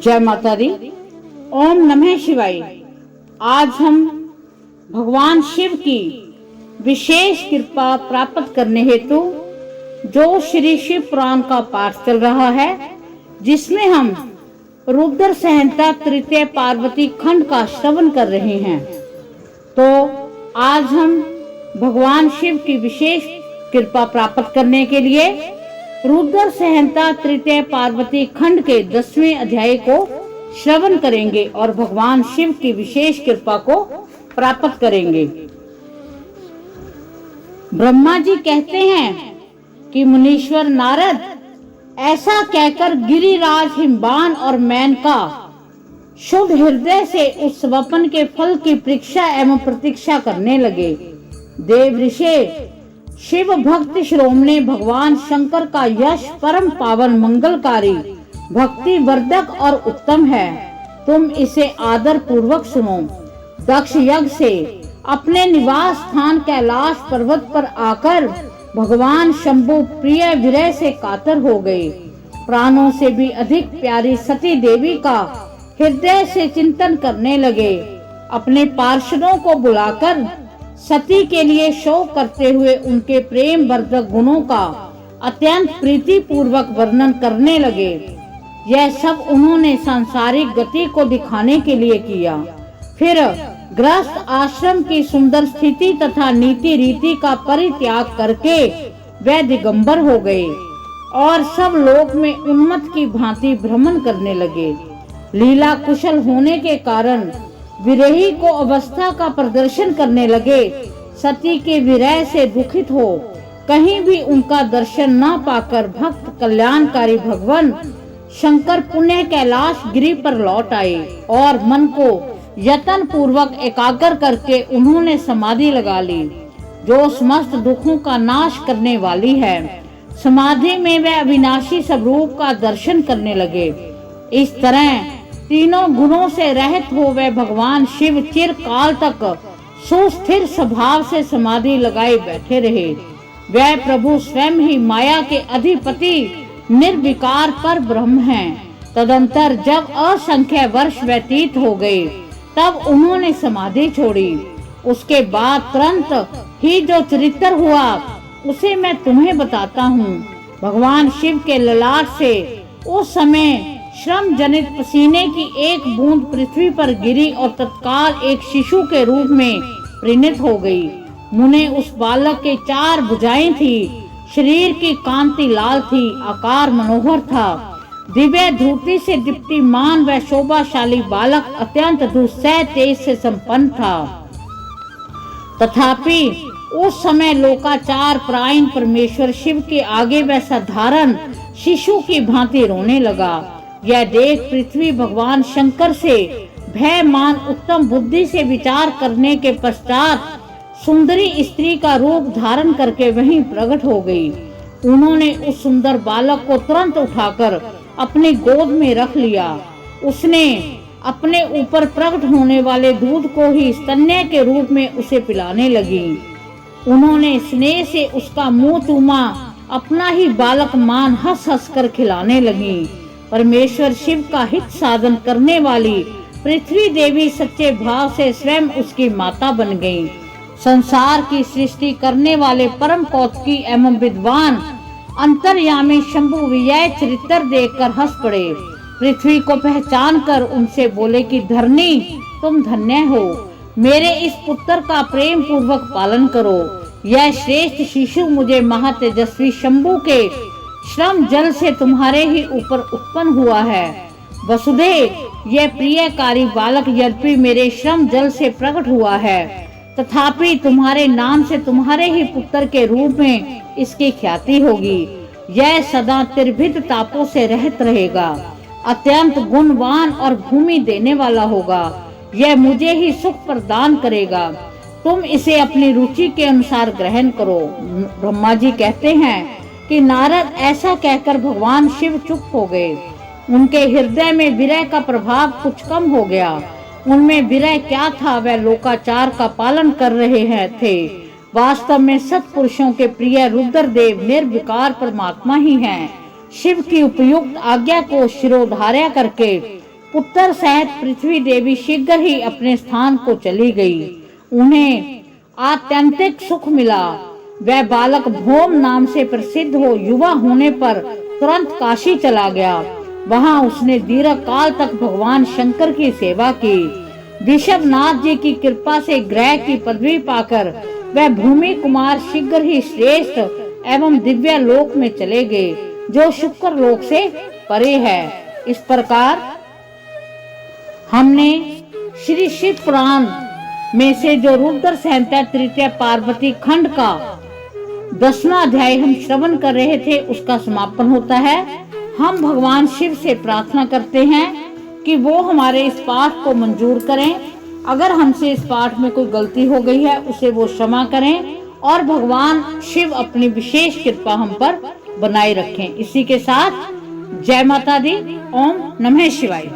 जय माता दी। ओम नमः शिवाय। आज हम भगवान शिव की विशेष कृपा प्राप्त करने हेतु जो श्री शिव पुराण का पाठ चल रहा है, जिसमें हम रुद्र संहिता तृतीय पार्वती खंड का श्रवण कर रहे हैं। तो आज हम भगवान शिव की विशेष कृपा प्राप्त करने के लिए रुद्र संहिता तृतीय पार्वती खंड के 10वें अध्याय को श्रवण करेंगे और भगवान शिव की विशेष कृपा को प्राप्त करेंगे। ब्रह्मा जी कहते हैं कि मुनीश्वर नारद ऐसा कहकर गिरिराज हिमवान और मेनका शुद्ध हृदय से उस स्वप्न के फल की परीक्षा एवं प्रतीक्षा करने लगे। देव ऋषि शिव भक्त श्रोमणी भगवान शंकर का यश परम पावन मंगलकारी भक्ति वर्धक और उत्तम है। तुम इसे आदर पूर्वक सुनो। दक्ष यज्ञ से अपने निवास स्थान कैलाश पर्वत पर आकर भगवान शंभु प्रिय विरह से कातर हो गए। प्राणों से भी अधिक प्यारी सती देवी का हृदय से चिंतन करने लगे। अपने पार्षदों को बुलाकर सती के लिए शोक करते हुए उनके प्रेम वर्धक गुणों का अत्यंत प्रीति पूर्वक वर्णन करने लगे। यह सब उन्होंने सांसारिक गति को दिखाने के लिए किया। फिर गृहस्थ आश्रम की सुंदर स्थिति तथा नीति रीति का परित्याग करके वे दिगंबर हो गए और सब लोक में उन्मत्त की भांति भ्रमण करने लगे। लीला कुशल होने के कारण विरही को अवस्था का प्रदर्शन करने लगे। सती के विरह से दुखित हो कहीं भी उनका दर्शन न पाकर भक्त कल्याणकारी भगवान शंकर पुण्य कैलाश गिरी पर लौट आए और मन को यत्न पूर्वक एकाग्र करके उन्होंने समाधि लगा ली, जो समस्त दुखों का नाश करने वाली है। समाधि में वे अविनाशी स्वरूप का दर्शन करने लगे। इस तरह तीनों गुणों से रहित हो वे भगवान शिव चिरकाल तक सुस्थिर स्वभाव से समाधि लगाए बैठे रहे। वे प्रभु स्वयं ही माया के अधिपति निर्विकार पर ब्रह्म हैं। तदंतर जब असंख्य वर्ष व्यतीत हो गए तब उन्होंने समाधि छोड़ी। उसके बाद तुरंत ही जो चरित्र हुआ उसे मैं तुम्हें बताता हूँ। भगवान शिव के ललाट से उस समय श्रम जनित पसीने की एक बूंद पृथ्वी पर गिरी और तत्काल एक शिशु के रूप में परिणत हो गई। मुने उस बालक के 4 भुजाएं थी। शरीर की कांति लाल थी, आकार मनोहर था। दिव्य धूति से दीप्तिमान व शोभाशाली बालक अत्यंत दुस्सह तेज से संपन्न था। तथापि उस समय लोकाचार परायण परमेश्वर शिव के आगे वह साधारण शिशु की भांति रोने लगा। यह देख पृथ्वी भगवान शंकर से भयमान उत्तम बुद्धि से विचार करने के पश्चात सुंदरी स्त्री का रूप धारण करके वहीं प्रकट हो गई। उन्होंने उस सुंदर बालक को तुरंत उठाकर अपनी गोद में रख लिया। उसने अपने ऊपर प्रकट होने वाले दूध को ही स्तन्य के रूप में उसे पिलाने लगी। उन्होंने स्नेह से उसका मुंह चूमा, अपना ही बालक मान हंस हंस कर खिलाने लगी। परमेश्वर शिव का हित साधन करने वाली पृथ्वी देवी सच्चे भाव से स्वयं उसकी माता बन गई। संसार की सृष्टि करने वाले परम कौतुकी एवं विद्वान अंतर्यामी शंभु यह चरित्र देखकर हंस पड़े। पृथ्वी को पहचान कर उनसे बोले कि धरनी तुम धन्य हो, मेरे इस पुत्र का प्रेम पूर्वक पालन करो। यह श्रेष्ठ शिशु मुझे महातेजस्वी शंभु के श्रम जल से तुम्हारे ही ऊपर उत्पन्न हुआ है। वसुधे यह प्रियकारी बालक यद्यपि मेरे श्रम जल से प्रकट हुआ है, तथापि तुम्हारे नाम से तुम्हारे ही पुत्र के रूप में इसकी ख्याति होगी। यह सदा त्रिभिद तापों से रहित रहेगा, अत्यंत गुणवान और भूमि देने वाला होगा। यह मुझे ही सुख प्रदान करेगा। तुम इसे अपनी रुचि के अनुसार ग्रहण करो। ब्रह्मा जी कहते हैं कि नारद ऐसा कहकर भगवान शिव चुप हो गए। उनके हृदय में विरह का प्रभाव कुछ कम हो गया। उनमें विरह क्या था, वह लोकाचार का पालन कर रहे थे। वास्तव में सत्पुरुषों के प्रिय रुद्रदेव निर्विकार परमात्मा ही हैं। शिव की उपयुक्त आज्ञा को शिरोधार्य करके पुत्र सहित पृथ्वी देवी शीघ्र ही अपने स्थान को चली गई। उन्हें आत्यंतिक सुख मिला। वह बालक भौम नाम से प्रसिद्ध हो युवा होने पर तुरंत काशी चला गया। वहां उसने दीर्घ काल तक भगवान शंकर की सेवा की। ऋषभनाथ जी की कृपा से ग्रह की पदवी पाकर वह भूमि कुमार शीघ्र ही श्रेष्ठ एवं दिव्य लोक में चले गए, जो शुक्र लोक से परे है। इस प्रकार हमने श्री शिव पुराण में से जो रुद्र संहिता तृतीय पार्वती खंड का 10वां अध्याय हम श्रवण कर रहे थे, उसका समापन होता है। हम भगवान शिव से प्रार्थना करते हैं कि वो हमारे इस पाठ को मंजूर करें। अगर हमसे इस पाठ में कोई गलती हो गई है उसे वो क्षमा करें और भगवान शिव अपनी विशेष कृपा हम पर बनाए रखें। इसी के साथ जय माता दी। ओम नमः शिवाय।